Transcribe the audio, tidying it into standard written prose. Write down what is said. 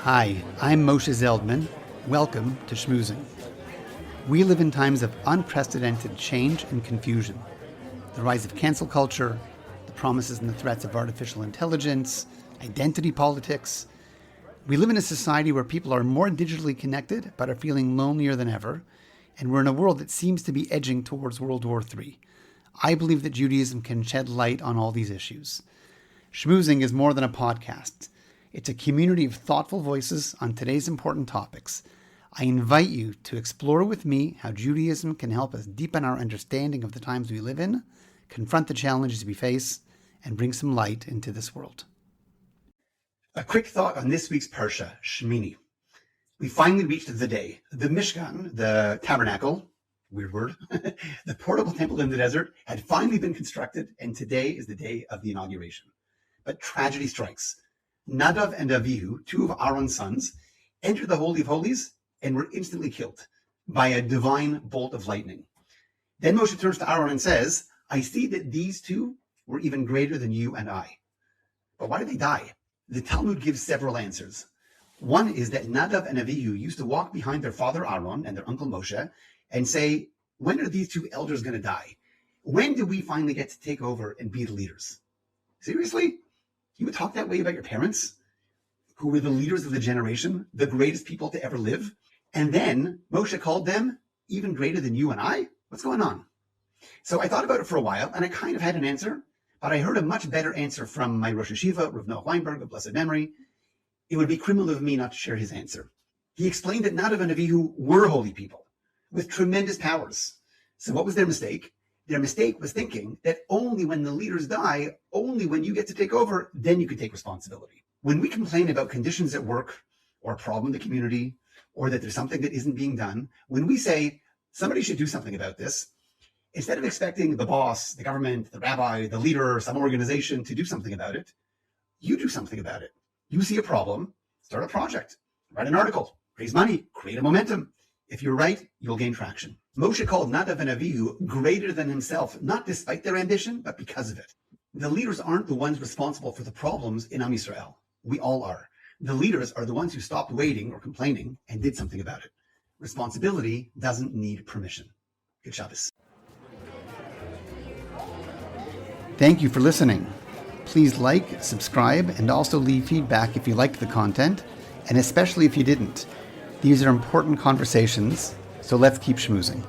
Hi, I'm Moshe Zeldman. Welcome to Schmoozing. We live in times of unprecedented change and confusion. The rise of cancel culture, the promises and the threats of artificial intelligence, identity politics. We live in a society where people are more digitally connected but are feeling lonelier than ever, and we're in a world that seems to be edging towards World War III. I believe that Judaism can shed light on all these issues. Schmoozing is more than a podcast. It's a community of thoughtful voices on today's important topics. I invite you to explore with me how Judaism can help us deepen our understanding of the times we live in, confront the challenges we face, and bring some light into this world. A quick thought on this week's Parsha Shemini. We finally reached the day. The Mishkan, the tabernacle, weird word, the portable temple in the desert, had finally been constructed, and today is the day of the inauguration. But tragedy strikes. Nadav and Avihu, two of Aaron's sons, entered the Holy of Holies and were instantly killed by a divine bolt of lightning. Then Moshe turns to Aaron and says, I see that these two were even greater than you and I. But why did they die? The Talmud gives several answers. One is that Nadav and Avihu used to walk behind their father Aaron and their uncle Moshe and say, when are these two elders going to die? When do we finally get to take over and be the leaders? Seriously? You would talk that way about your parents, who were the leaders of the generation, the greatest people to ever live? And then Moshe called them even greater than you and I? What's going on? So I thought about it for a while, and I kind of had an answer, but I heard a much better answer from my Rosh Hashiva, Rav Noah Weinberg, of blessed memory. It would be criminal of me not to share his answer. He explained that Nadav and Avihu were holy people with tremendous powers. So what was their mistake? Their mistake was thinking that only when the leaders die, only when you get to take over, then you can take responsibility. When we complain about conditions at work or a problem in the community, or that there's something that isn't being done, when we say somebody should do something about this, instead of expecting the boss, the government, the rabbi, the leader, some organization to do something about it, you do something about it. You see a problem, start a project, write an article, raise money, create a momentum. If you're right, you'll gain traction. Moshe called Nadav and Avihu greater than himself, not despite their ambition, but because of it. The leaders aren't the ones responsible for the problems in Am Yisrael. We all are. The leaders are the ones who stopped waiting or complaining and did something about it. Responsibility doesn't need permission. Good Shabbos. Thank you for listening. Please like, subscribe, and also leave feedback if you liked the content, and especially if you didn't. These are important conversations, so let's keep schmoozing.